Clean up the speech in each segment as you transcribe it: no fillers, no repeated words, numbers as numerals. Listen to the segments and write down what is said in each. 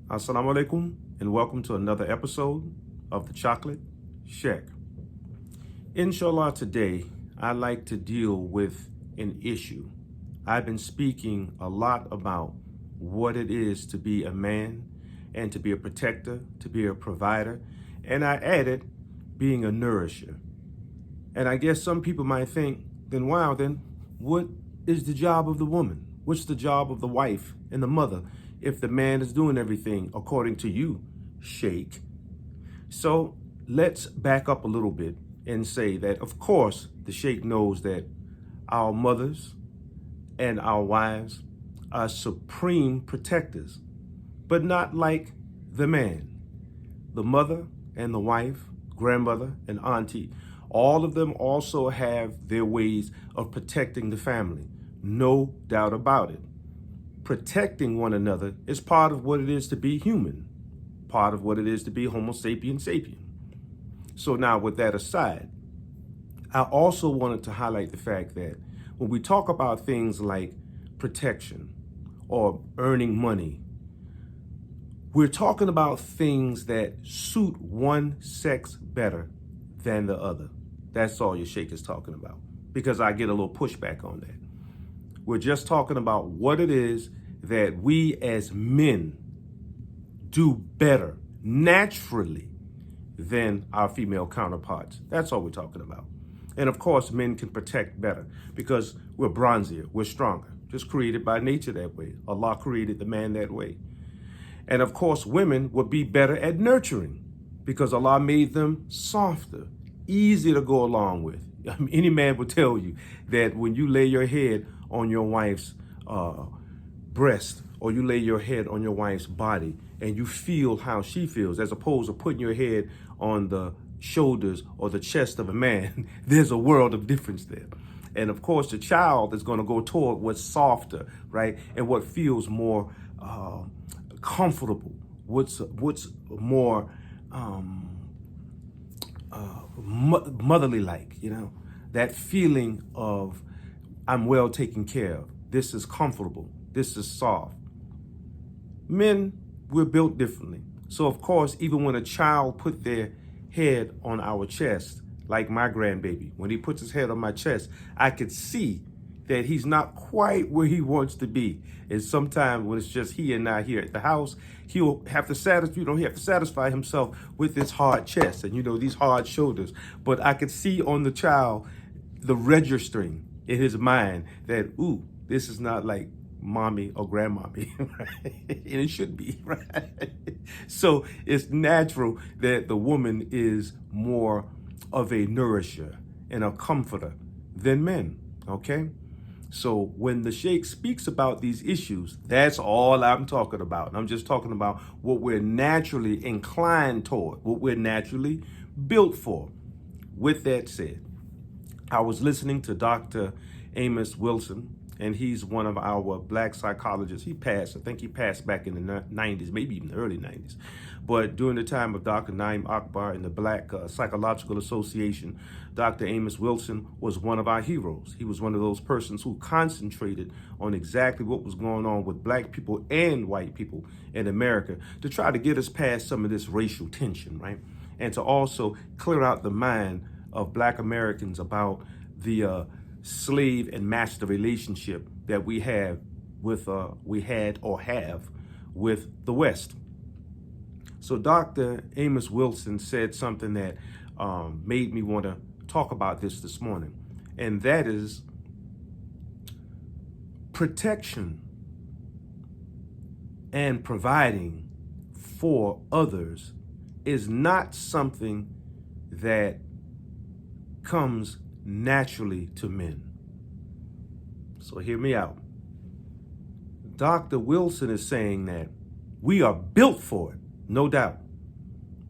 Assalamu alaikum, and welcome to another episode of the Chocolate Shack. Inshallah, today I'd like to deal with an issue. I've been speaking a lot about what it is to be a man and to be a protector, to be a provider, and I added being a nourisher. And I guess some people might think, then what is the job of the woman? What's the job of the wife and the mother if the man is doing everything according to you, Sheikh? So let's back up a little bit and say that, of course, the Sheikh knows that our mothers and our wives are supreme protectors, but not like the man. The mother and the wife, grandmother and auntie, all of them also have their ways of protecting the family. No doubt about it. Protecting one another is part of what it is to be human, part of what it is to be Homo sapien sapien. So now, with that aside, I also wanted to highlight the fact that when we talk about things like protection or earning money, we're talking about things that suit one sex better than the other. That's all your Sheikh is talking about, because I get a little pushback on that. We're just talking about what it is that we as men do better naturally than our female counterparts. That's all we're talking about. And of course, men can protect better because we're bronzier, we're stronger, just created by nature that way. Allah created the man that way. And of course, women would be better at nurturing because Allah made them softer, easy to go along with. I mean, any man will tell you that when you lay your head on your wife's breast, or you lay your head on your wife's body and you feel how she feels, as opposed to putting your head on the shoulders or the chest of a man, there's a world of difference there. And of course, the child is going to go toward what's softer, right? And what feels more comfortable, what's more motherly like, that feeling of I'm well taken care of. This is comfortable. This is soft. Men, we're built differently. So of course, even when a child put their head on our chest, like my grandbaby, when he puts his head on my chest, I could see that he's not quite where he wants to be. And sometimes when it's just he and I here at the house, he'll have to satisfy himself with this hard chest and these hard shoulders. But I could see on the child the registering in his mind that, ooh, this is not like mommy or grandmommy, right? And it should be, right? So it's natural that the woman is more of a nourisher and a comforter than men, okay? So when the Sheikh speaks about these issues, that's all I'm talking about. And I'm just talking about what we're naturally inclined toward, what we're naturally built for. With that said, I was listening to Dr. Amos Wilson, and he's one of our black psychologists. I think he passed back in the 90s, maybe even the early 90s. But during the time of Dr. Naim Akbar and the Black Psychological Association, Dr. Amos Wilson was one of our heroes. He was one of those persons who concentrated on exactly what was going on with black people and white people in America to try to get us past some of this racial tension, right? And to also clear out the mind of black Americans about the slave and master relationship that we had or have with the West. So Dr. Amos Wilson said something that made me want to talk about this morning, and that is protection and providing for others is not something that comes naturally to men. So hear me out. Dr. Wilson is saying that we are built for it, no doubt.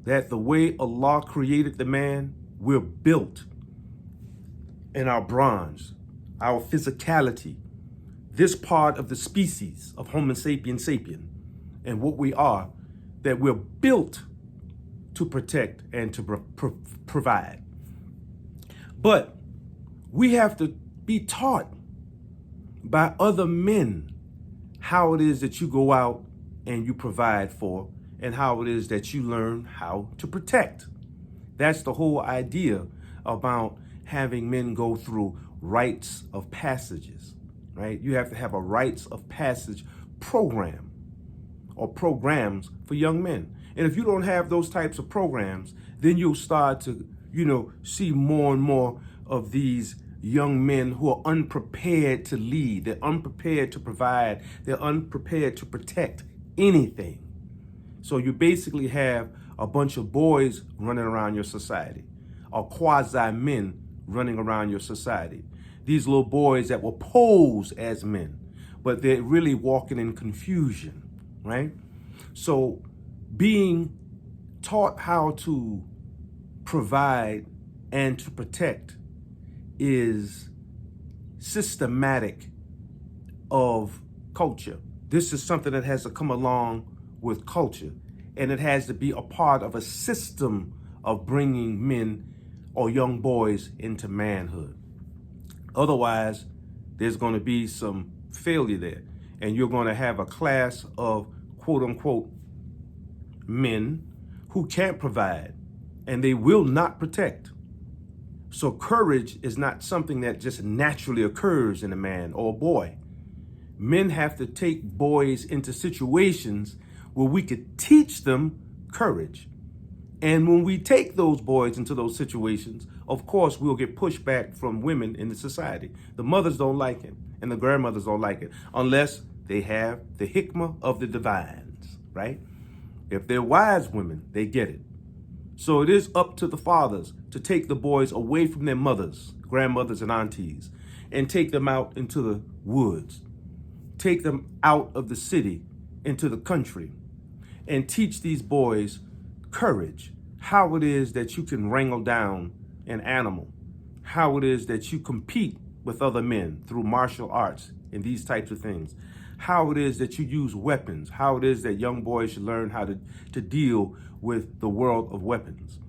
That the way Allah created the man, we're built in our bronze, our physicality, this part of the species of Homo sapien sapien, and what we are, that we're built to protect and to provide. But we have to be taught by other men how it is that you go out and you provide for, and how it is that you learn how to protect. That's the whole idea about having men go through rites of passages, right? You have to have a rites of passage program or programs for young men. And if you don't have those types of programs, then you'll start to, see more and more of these young men who are unprepared to lead. They're unprepared to provide. They're unprepared to protect anything. So you basically have a bunch of boys running around your society, or quasi-men running around your society. These little boys that will pose as men, but they're really walking in confusion, right? So being taught how to provide and to protect is systematic of culture. This is something that has to come along with culture, and it has to be a part of a system of bringing men or young boys into manhood. Otherwise, there's going to be some failure there, and you're going to have a class of quote unquote men who can't provide, and they will not protect. So courage is not something that just naturally occurs in a man or a boy. Men have to take boys into situations where we could teach them courage. And when we take those boys into those situations, of course, we'll get pushback from women in the society. The mothers don't like it, and the grandmothers don't like it, unless they have the hikmah of the divines, right? If they're wise women, they get it. So it is up to the fathers to take the boys away from their mothers, grandmothers and aunties, and take them out into the woods. Take them out of the city into the country and teach these boys courage, how it is that you can wrangle down an animal, how it is that you compete with other men through martial arts and these types of things, how it is that you use weapons, how it is that young boys should learn how to deal with the world of weapons.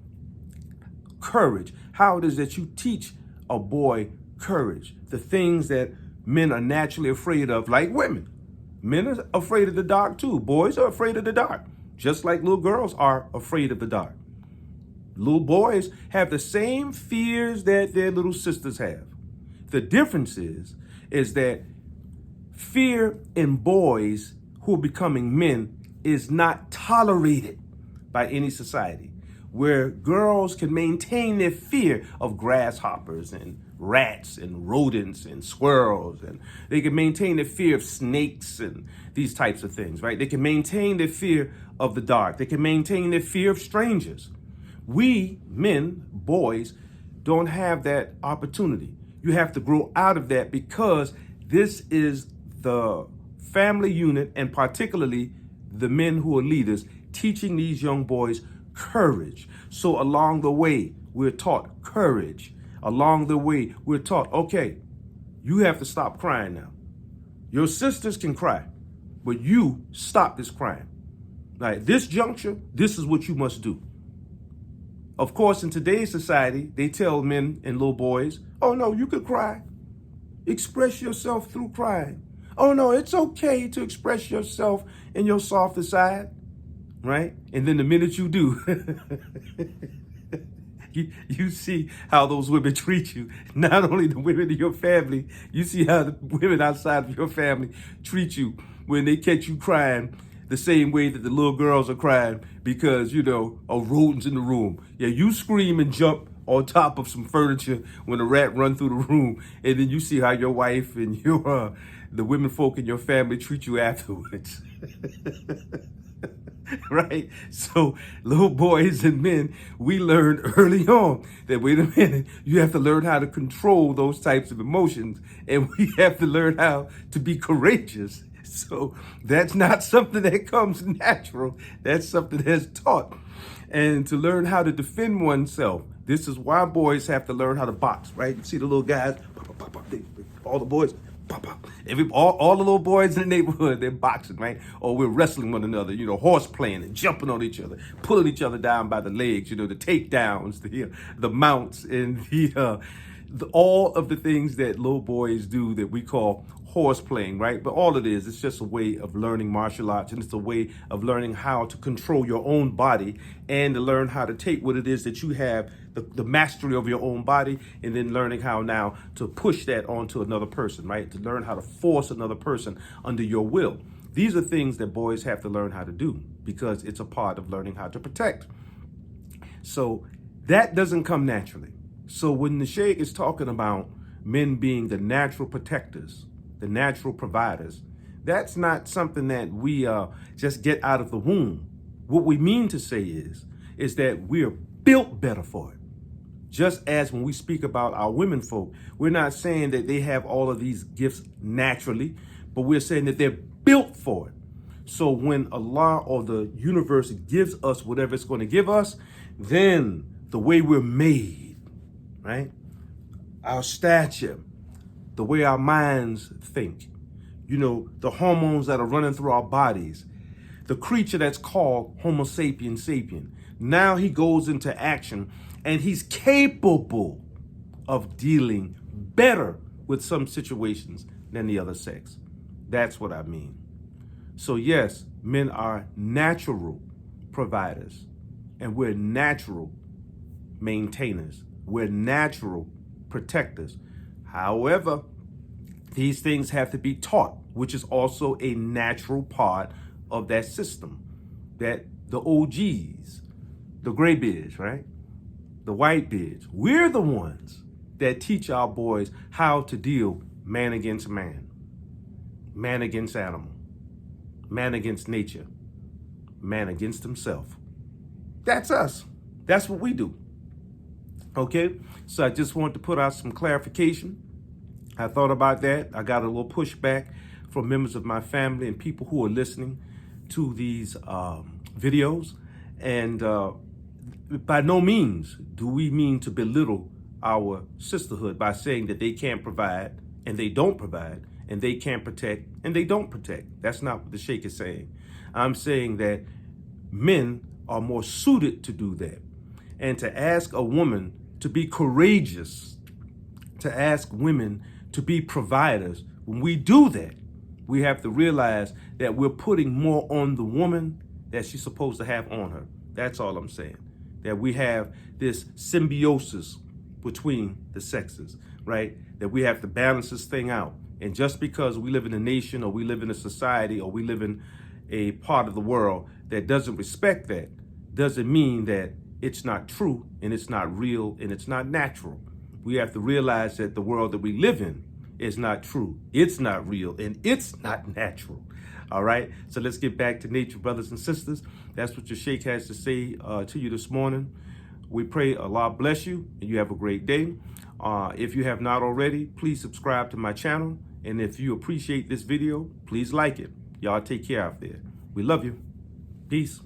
Courage, how it is that you teach a boy courage, the things that men are naturally afraid of, like women. Men are afraid of the dark too. Boys are afraid of the dark, just like little girls are afraid of the dark. Little boys have the same fears that their little sisters have. The difference is that fear in boys who are becoming men is not tolerated by any society, where girls can maintain their fear of grasshoppers and rats and rodents and squirrels, and they can maintain their fear of snakes and these types of things, right? They can maintain their fear of the dark. They can maintain their fear of strangers. We men, boys, don't have that opportunity. You have to grow out of that, because this is the family unit, and particularly the men who are leaders, teaching these young boys courage. So along the way, we're taught courage. Along the way, we're taught, okay, you have to stop crying now. Your sisters can cry, but you stop this crying. Like this juncture, this is what you must do. Of course, in today's society, they tell men and little boys, oh no, you could cry. Express yourself through crying. Oh no, it's okay to express yourself in your softer side, right? And then the minute you do, you see how those women treat you. Not only the women in your family, you see how the women outside of your family treat you when they catch you crying the same way that the little girls are crying because, of rodents in the room. Yeah, you scream and jump on top of some furniture when a rat run through the room, and then you see how your wife and the women folk in your family treat you afterwards. Right? So little boys and men, we learned early on that, wait a minute, you have to learn how to control those types of emotions, and we have to learn how to be courageous. So that's not something that comes natural. That's something that's taught. And to learn how to defend oneself. This is why boys have to learn how to box, right? You see the little guys, all the boys, all the little boys in the neighborhood, they're boxing, right? Or we're wrestling one another, horse playing and jumping on each other, pulling each other down by the legs, the takedowns, the mounts, and all of the things that little boys do that we call horse playing, right? But all it is, it's just a way of learning martial arts, and it's a way of learning how to control your own body and to learn how to take what it is that you have, the mastery of your own body, and then learning how now to push that onto another person, right? To learn how to force another person under your will. These are things that boys have to learn how to do because it's a part of learning how to protect. So that doesn't come naturally. So when the Sheikh is talking about men being the natural protectors, the natural providers, that's not something that we just get out of the womb. What we mean to say is that we're built better for it. Just as when we speak about our women folk, we're not saying that they have all of these gifts naturally, but we're saying that they're built for it. So when Allah or the universe gives us whatever it's going to give us, then the way we're made, right? Our stature, the way our minds think, the hormones that are running through our bodies, the creature that's called Homo sapiens sapien. Now he goes into action and he's capable of dealing better with some situations than the other sex. That's what I mean. So yes, men are natural providers and we're natural maintainers. We're natural protectors. However, these things have to be taught, which is also a natural part of that system. That the OGs, the gray beards, right? The white beards, we're the ones that teach our boys how to deal man against man, man against animal, man against nature, man against himself. That's us. That's what we do. Okay, so I just want to put out some clarification. I thought about that. I got a little pushback from members of my family and people who are listening to these videos. And by no means do we mean to belittle our sisterhood by saying that they can't provide and they don't provide, and they can't protect and they don't protect. That's not what the Sheikh is saying. I'm saying that men are more suited to do that. And to ask a woman to be courageous, to ask women to be providers, when we do that, we have to realize that we're putting more on the woman that she's supposed to have on her. That's all I'm saying. That we have this symbiosis between the sexes, right? That we have to balance this thing out. And just because we live in a nation or we live in a society or we live in a part of the world that doesn't respect that, doesn't mean that it's not true and it's not real and it's not natural. We have to realize that the world that we live in is not true. It's not real and it's not natural. All right. So let's get back to nature, brothers and sisters. That's what your Sheikh has to say to you this morning. We pray Allah bless you and you have a great day. If you have not already, please subscribe to my channel. And if you appreciate this video, please like it. Y'all take care out there. We love you. Peace.